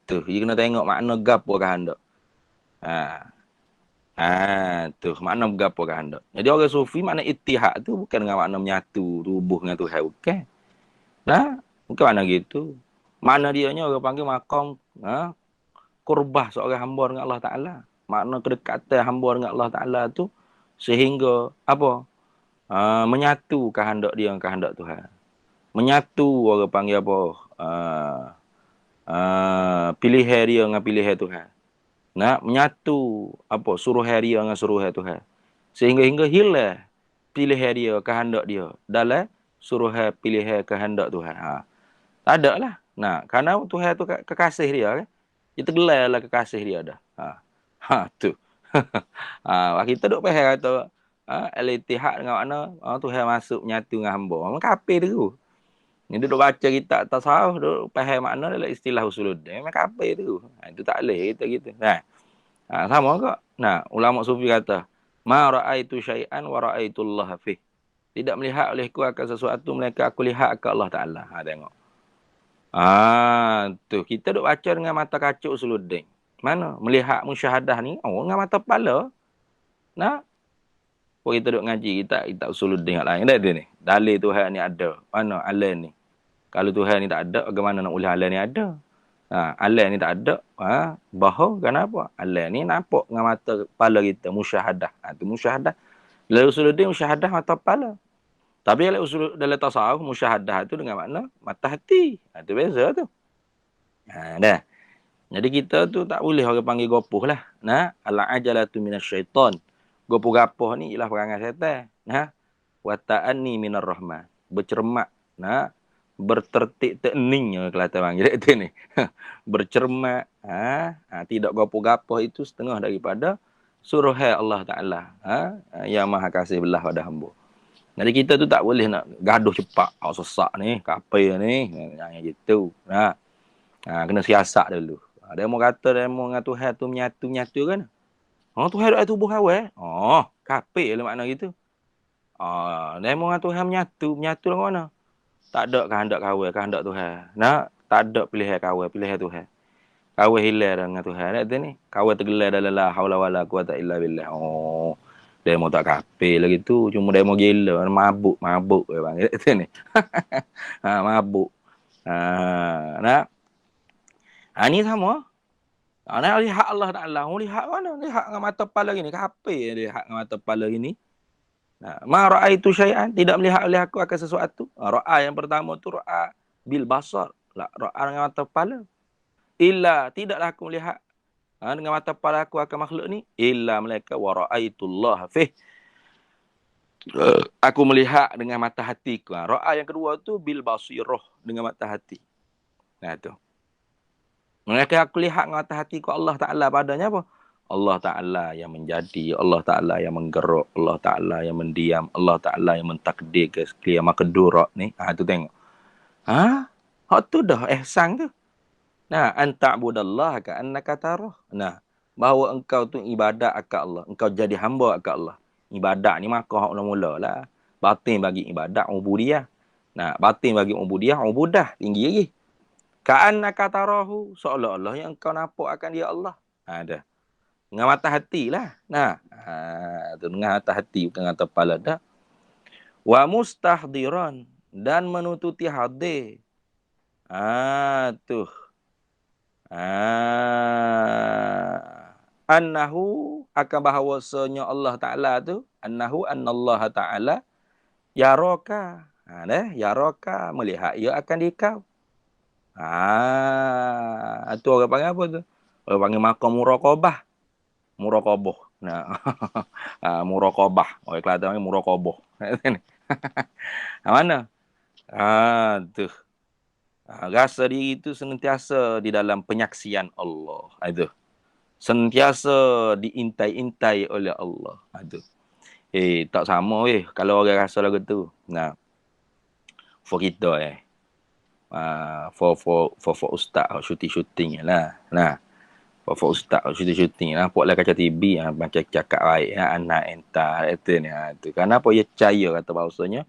Tu dia kena tengok makna gapo kah hendak. Tu makna gapo kah hendak. Jadi orang sufi makna ittihad tu bukan dengan makna menyatu tubuh dengan Tuhan, bukan. Bukan makna gitu. Makna dianya orang panggil maqam qurbah seorang hamba dengan Allah Taala. Makna kedekatan hamba dengan Allah Ta'ala tu sehingga apa? Menyatu kehendak dia dengan kehendak Tuhan. Menyatu orang panggil apa? Pilihan dia dengan pilihan Tuhan. Menyatu apa? Suruhan dia dengan suruhan Tuhan. Sehingga hilang pilihan dia, kehendak dia dalam suruhan pilihan kehendak Tuhan. Tak ada lah. Kerana Tuhan tu kekasih dia kan. Dia tergelarlah kekasih dia dah. Tu. Kita duk faham kata al-ittihad dengan makna Tuhan masuk menyatu dengan hamba. Memang kafir tu. Ni duk baca kitab tasawuf, duk faham makna dalam istilah usuluddin. Memang kafir tu. Itu tak boleh kita gitu. Sama kok. Ulama sufi kata, ma ra'aitu syai'an wa ra'aitullah fih. Tidak melihat olehku akan sesuatu, melainkan aku lihat akan Allah Taala. Tengok. Tu kita duk baca dengan mata kaca usuluddin. Mana? Melihat musyahadah ni, dengan mata kepala. Kita duk ngaji, kita usuluddin yang lain. Dah ni. Dalil Tuhan ni ada. Mana alam ni? Kalau Tuhan ni tak ada, bagaimana nak boleh alam ni ada? Alam ni tak ada. Bahawa kenapa? Alam ni nampak dengan mata kepala kita. Musyahadah. Tu musyahadah. Lalu usuluddin musyahadah mata kepala. Tapi kalau usul dalam tasawuf, musyahadah tu dengan makna mata hati. Itu beza tu. Dah. Jadi kita tu tak boleh orang panggil gopoh lah. Al-ajalatu minasyaitan. Gopoh-gapoh ni ialah perangai syaitan. Wa ta'anni minar rahman. Bercermat. Bertertik tening Kelantan panggil itu ni. Bercermat. Tidak gopoh-gapoh itu setengah daripada suruhan Allah Ta'ala. Yang maha kasih belah pada hamba. Jadi kita tu tak boleh nak gaduh cepat. Sesak ni, kapal ni. Yang gitu. Kena siasat dulu. Demo kata demo dengan Tuhan tu menyatu kan. Tuhan ada tubuh awal. Kafir lah makna gitu. Demo dengan Tuhan menyatu dengan mana? Tak ada kehendak kawal, kehendak Tuhan. Nah, tak ada pilihan kawal, pilihan Tuhan. Kawal hilang dengan Tuhan. Ada ni. Kawal tergelar dalam la haula wala quwata illa billah. Demo tak kafir lah gitu. Cuma demo gila, mabuk bang. Itu ni. Mabuk. Nah, ni sama. Nak lihat Allah Ta'ala. Lihat mana? Lihat dengan mata kepala gini. Kafir lihat dengan mata kepala gini. Ma ra'aitu syai'an, tidak melihat oleh aku akan sesuatu. Ra'a yang pertama tu ra'a bil basar, ra'a dengan mata kepala. Illa, tidaklah aku melihat dengan mata kepala aku akan makhluk ni, illa malaika wa ra'aitullah fih. Aku melihat dengan mata hatiku. Ra'a yang kedua tu bil basirah, dengan mata hati. Nah tu. Mereka aku lihat dengan mata hatiku Allah Ta'ala padanya apa? Allah Ta'ala yang menjadi, Allah Ta'ala yang menggerak, Allah Ta'ala yang mendiam, Allah Ta'ala yang mentakdir ke sekalian makedurak ni. Tu tengok. Hak tu dah ihsan tu. Nah, anta'budallah ka'annaka tarah. Nah, bahawa engkau tu ibadat akan Allah. Engkau jadi hamba akan Allah. Ibadat ni maka hak mula-mula lah. Batin bagi ibadat, ubudiyah. Nah, batin bagi ubudiyah, ubudah. Tinggi lagi. Ka'annaka tarahu. Seolah-olah yang engkau nampak akan dia Allah. Dah. Dengan mata hati lah. Nah, tu dengan mata hati bukan mata kepala dah. Wa mustahdiran dan menututi hadir. Tu. Annahu akan bahawasanya Allah Ta'ala tu. Annahu annallaha Ta'ala yaraka. Yaraka melihat ia akan dikau. Tu orang panggil apa tu? Orang panggil maqam muraqabah. Muraqabah. Nah. Muraqabah. Orang Kelantan panggil muraqabah. Mana? Tu. Rasa diri itu senantiasa di dalam penyaksian Allah. Itu. Sentiasa diintai-intai oleh Allah. Itu. Tak sama kalau orang rasa lagu tu. Nah. For kita for ustaz shooting lah. Nah. For ustaz shooting lah. Nampak lah kaca TV macam cakap baik anak entah itu ni. Tu. Kenapa dia percaya kata bahasanya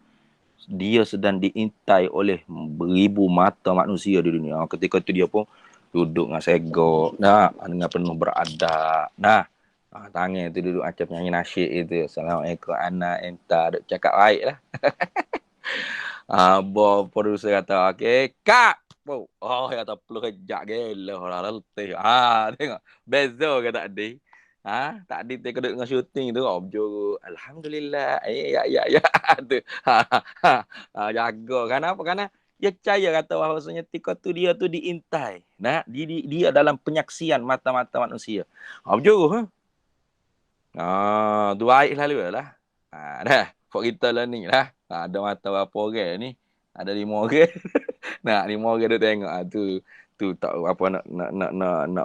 dia sedang diintai oleh beribu mata manusia di dunia. Ketika itu dia pun duduk dengan segok, dengan penuh beradab. Tangan tu duduk macam nyanyi nasyid itu. Assalamualaikum anak entah duk cakap baik lah. Producer kata, okey, cut. Kata perlu kejap gila lah letih. Tengok. Bezo ke tak ada? Tak ada tengok duduk dengan syuting tu. Berjuru. Alhamdulillah. Ya. Tu. Jaga. Kenapa? Kerana dia percaya kata bahawasanya ketika tu dia tu diintai. Dia dalam penyaksian mata-mata manusia. Berjuru. Tu baik lalu lah. Dah. Kok kita lah ni lah. Ada mata berapa orang ni? Ada 5 orang. 5 orang dia tengok. Tu tak apa nak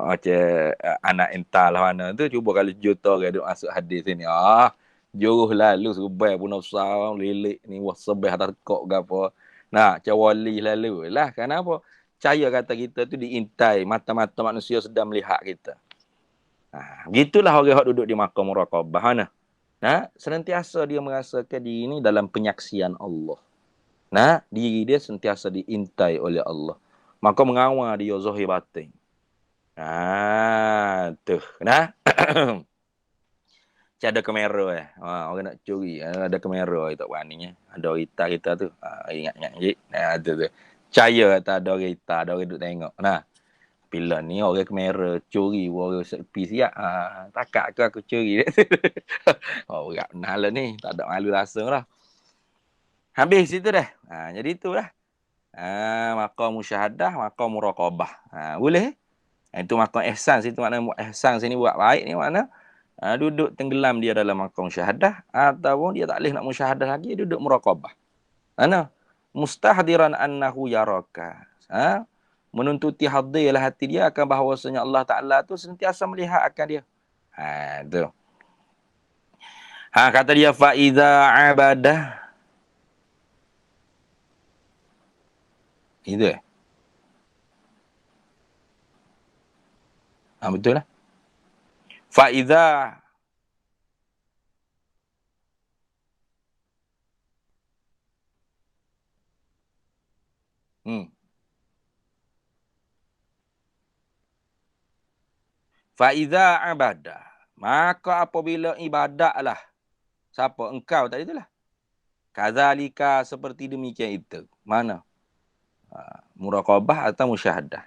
macam anak ental lah mana tu. Cuba kalau juta orang duk masuk hadis sini. Juruh lalu sebai pun besar lilik ni wasabah atas kok ke apa. Macam wali lalu lah. Kenapa? Percaya kata kita tu diintai. Mata-mata manusia sedang melihat kita. Begitulah orang yang duduk di maqam muraqabah. Senantiasa dia merasakan diri ini dalam penyaksian Allah. Diri dia sentiasa diintai oleh Allah. Maka mengawal dia zahir batin. Tu. Macam ada kamera orang nak curi. Ada kamera tak berani. Ada orang kita tu. Ingat-ingat je. Tu. Percaya kata ada orang kita. Ada orang duduk tengok. Bila ni orang kamera curi. Orang selfie siap. Takak aku curi. Berat benar lah ni. Tak ada malu rasa lah. Habis situ dah. Jadi itulah. Maqam musyahadah, maqam muraqabah. Boleh? Itu maqam ihsan. Situ makna ihsan sini buat baik ni makna duduk tenggelam dia dalam maqam musyahadah ataupun dia tak boleh nak musyahadah lagi, duduk muraqabah. Mustahdiran annahu yaraka. Menuntuti hadirlah hati dia akan bahawasanya Allah Ta'ala tu sentiasa melihat akan dia. Tu. Kata dia faiza abadah. Itu Betul lah. Faiza Faiza abada. Maka apabila ibadahlah. Siapa? Engkau tadi itulah. Kadzalika seperti demikian itu. Mana? Muraqabah atau musyahadah.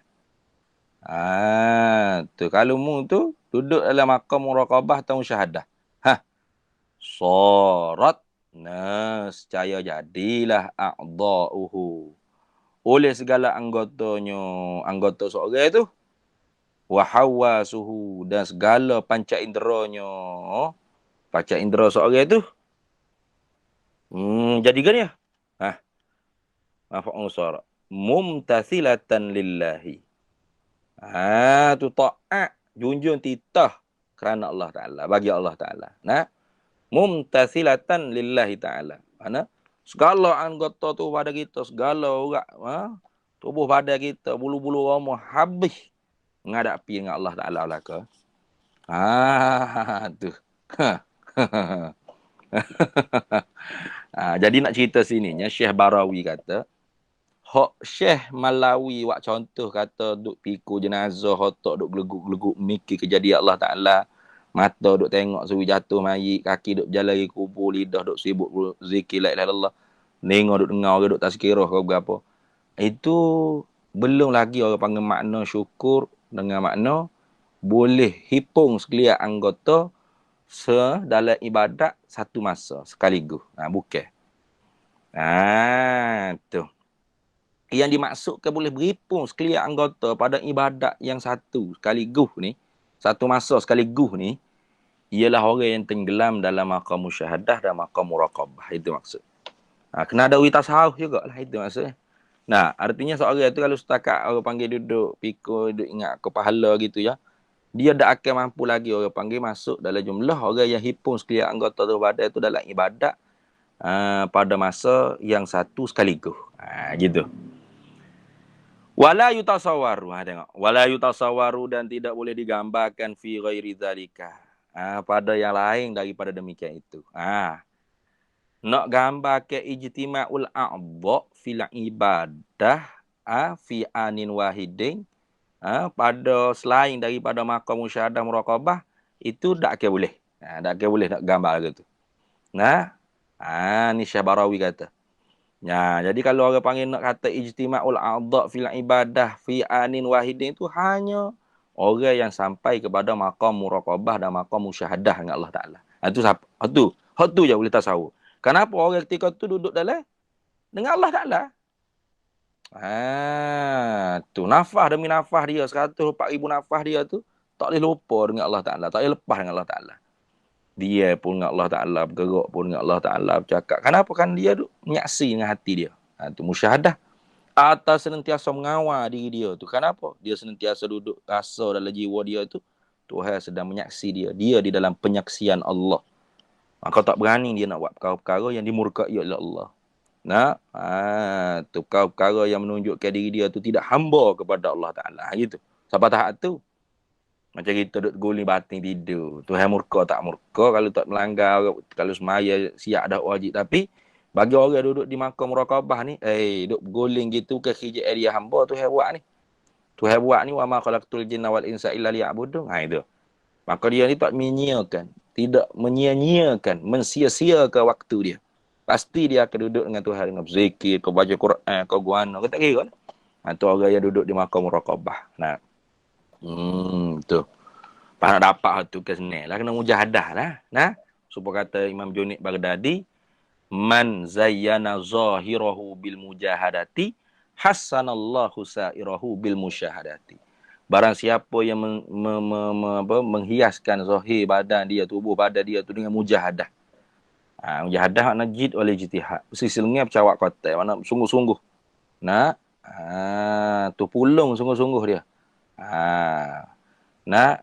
Tu kalau mu tu duduk dalam maqam muraqabah atau musyahadah. Sorat. Nescaya jadilah a'dha'uhu. Oleh segala anggota seorang itu. Wa hawasuhu. Dan segala panca inderanya. Panca indera seorang itu. Jadi kan ya? Maf'ul musyara. Mumtathilatan lillahi. Tu ta'at. Junjung titah kerana Allah Ta'ala. Bagi Allah Ta'ala. Mumtathilatan lillahi Ta'ala. Mana? Segala anggota tu pada kita. Segala orang. Tubuh pada kita. Bulu-bulu rama habis. Menghadapi dengan Allah Ta'ala. Tu. Jadi nak cerita sininya. Syekh Barawi kata. Hak Syekh Malawi wak contoh kata duk pikul jenazah, otak duk geleguk-geleguk mikir kejadian Allah Ta'ala. Mata duk tengok suwi jatuh mayit, kaki duk berjalan di kubur, lidah duk sibuk zikir la ilaha illallah. Nengok duk dengar orang duk tazkirah ke berapa. Itu belum lagi orang panggil makna syukur dengan makna boleh hipung sekalian anggota dalam ibadat satu masa sekaligus. Bukan. Tu. Yang dimaksudkan boleh berhipung sekalian anggota pada ibadat yang satu sekaligus ni, satu masa sekaligus ni, ialah orang yang tenggelam dalam maqam musyahadah dan maqam muraqabah. Itu maksud. Kena ada tasawuf jugalah, itu maksudnya. Artinya seorang itu kalau setakat orang panggil duduk, pikul, duduk ingat ke pahala gitu ya, dia tak akan mampu lagi orang panggil masuk dalam jumlah orang yang hipung sekalian anggota terbadan itu dalam ibadat pada masa yang satu sekaligus. Gitu. Wala yutasawwaru. Tengok. Wala yutasawwaru dan tidak boleh digambarkan fi ghairi dzalika. Pada yang lain daripada demikian itu. Nak gambar ke ijtima'ul a'dha fil ibadah fi anin wahidin pada selain daripada maqam musyahadah muraqabah itu tak ke boleh. Tak ke boleh nak gambar gitu. Ni Syekh Barawi kata. Jadi kalau orang panggil nak kata ijtima'ul a'dha fil ibadah fi anin wahidin itu hanya orang yang sampai kepada maqam muraqabah dan maqam musyahadah dengan Allah Ta'ala. Itu siapa? Itu je boleh tasawuf. Kenapa orang ketika tu duduk dalam dengan Allah Ta'ala? Tu nafas demi nafas dia 104,000 nafas dia tu tak boleh lupa dengan Allah Ta'ala, tak boleh lepas dengan Allah Ta'ala. Dia pun dengan Allah Ta'ala, bergerak pun dengan Allah Ta'ala, bercakap. Kenapa? Kan dia menyaksi dengan hati dia. Itu musyahadah. Atau senantiasa mengawal diri dia tu. Kenapa? Dia senantiasa duduk rasa dalam jiwa dia tu, Tuhan sedang menyaksi dia. Dia di dalam penyaksian Allah. Maka tak berani dia nak buat perkara-perkara yang dimurkai oleh Allah. Tu perkara-perkara yang menunjukkan diri dia tu tidak hamba kepada Allah Ta'ala. Gitu. Sampai tahap tu. Macam kita duduk guling batin tidur. Tuhan murka tak murka. Kalau tak melanggar, kalau semaya siap dah wajib. Tapi bagi orang duduk di maqam muraqabah ni, duduk guling gitu ke khijat dia hamba Tuhan buat ni. Tuhan buat ni wa ma khalaqtul jinna wal insa illa liya'budun. Itu. Maka dia ni tak menyia-nyiakan, tidak menyia-nyiakan, mensia-siakan waktu dia. Pasti dia akan duduk dengan Tuhan dengan berzikir, kau baca Quran, kau guana, kau tak kira. Itu orang yang duduk di maqam muraqabah. Tu. Nak dapat tu ke senang lah. Kena mujahadah lah. Supaya kata Imam Junaid Baghdadi, man zayyana zahirahu bil mujahadati, hassanallahu sa'irahu bil musyahadati. Barang siapa yang menghiaskan zahir badan dia, tubuh badan dia tu dengan mujahadah. Mujahadah makna jid oleh ijtihad. Sisilnya bercawak kota, makna sungguh-sungguh. Tu pulung sungguh-sungguh dia.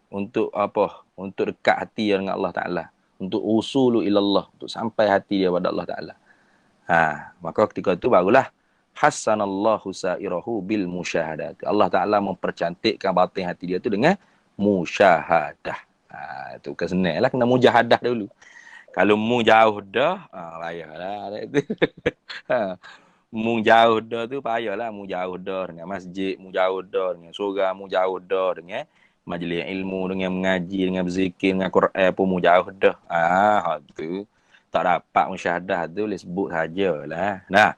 Untuk apa? Untuk dekat hati dengan Allah Ta'ala. Untuk usulu ilallah. Untuk sampai hati dia pada Allah Ta'ala. Maka ketika itu barulah hassanallahu sa'irahu bil musyahadat. Allah Ta'ala mempercantikkan batin hati dia tu dengan musyahadah. Tu kan senang lah, kena mujahadah dulu. Kalau mu jauh dah, payahlah. Mu jauh dah tu payahlah, mu jauh dah dengan masjid, mu jauh dah dengan surga, mu jauh dah dengan majlis ilmu, dengan mengaji, dengan berzikir, dengan Quran pun mu jauh dah. Tu tak dapat musyahadah tu boleh sebut sajalah. Nah,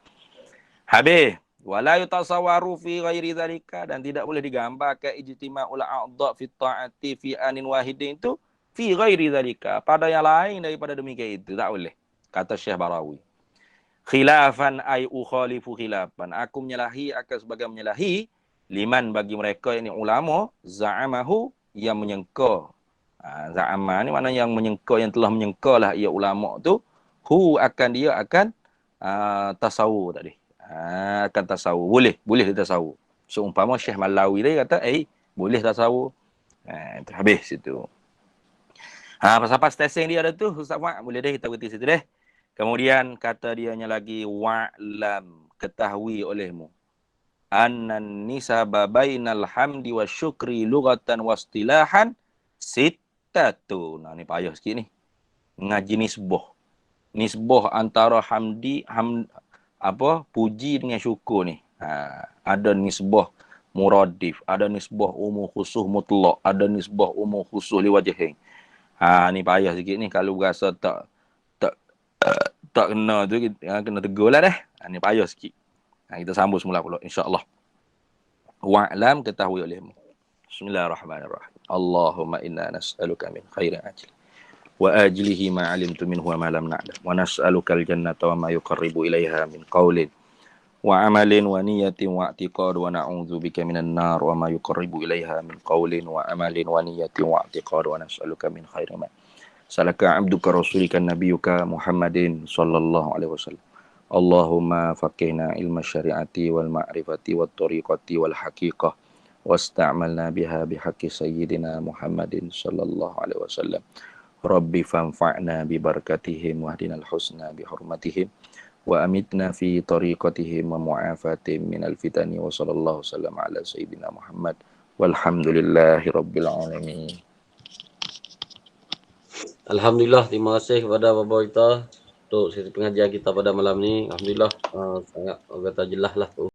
habis wala yutasawwaru fi ghairi zalika, dan tidak boleh digambarkan ijtima'ul a'dha fi ta'ati fi anin wahidin tu fi ghairi zalika, pada yang lain daripada demikian itu tak boleh, kata Syekh Barawi. Khilafan ay ukhalifu khilafan, aku menyalahi akan sebagai menyalahi liman bagi mereka ini ulama za'amahu yang menyangka. Za'ama ni maknanya yang menyangka, yang telah menyangka lah ia ulama tu akan dia akan tasawur tadi. Akan tasawur, boleh tasawur. Seumpama Syekh Malawi tadi kata boleh tasawur. Itu habis itu. Pasal stesen dia ada tu Ustaz Mak, boleh deh kita berhenti situ deh. Kemudian kata dianya lagi, wa'lam, ketahui olehmu, annan nisaba bainal hamdi wa syukri lughatan wa istilahan sittatu. Nah, ni payah sikit ni. Ngaji nisbah. Nisbah antara puji dengan syukur ni. Ada nisbah muradif, ada nisbah umum khusus mutlak, ada nisbah umum khusus liwajhin. Ni payah sikit ni, kalau rasa tak kena tu kena tegur lah dah. Ni payah sikit. Kita sambung semula pula insya-Allah. Wa'lam, ketahui olehmu. Bismillahirrahmanirrahim. Allahumma inna nas'aluka min khairin ajli wa ajlihi ma 'alimtu minhu wa ma lam na'lam, wa nas'aluka al-jannata wa ma yuqarribu ilaiha min qawlin wa 'amalin wa niyatin wa i'tiqad, wa na'udzubika minan nar wa ma yuqarribu ilaiha min qawlin wa 'amalin wa niyatin wa i'tiqad, wa nas'aluka min khairin ma salaka 'abduka rasulika nabiyyuka Muhammadin sallallahu alaihi wasallam. Allahumma faqihna ilma syari'ati wal ma'rifati wat tariqati wal haqiqah wasta'malna biha bihaqqi sayyidina Muhammadin sallallahu alaihi wasallam. Rabbi fanfa'na bi barakatihim wahdinal husna bi hurmatihim wa amitna fi tariqatihim wa mu'afatihim minal fitani wa sallallahu sallam ala sayyidina Muhammad walhamdulillahi rabbil alamin. Alhamdulillah, terima kasih kepada Bapak kita untuk sesi pengajian kita pada malam ni. Alhamdulillah, sangat kata jelas lah tu.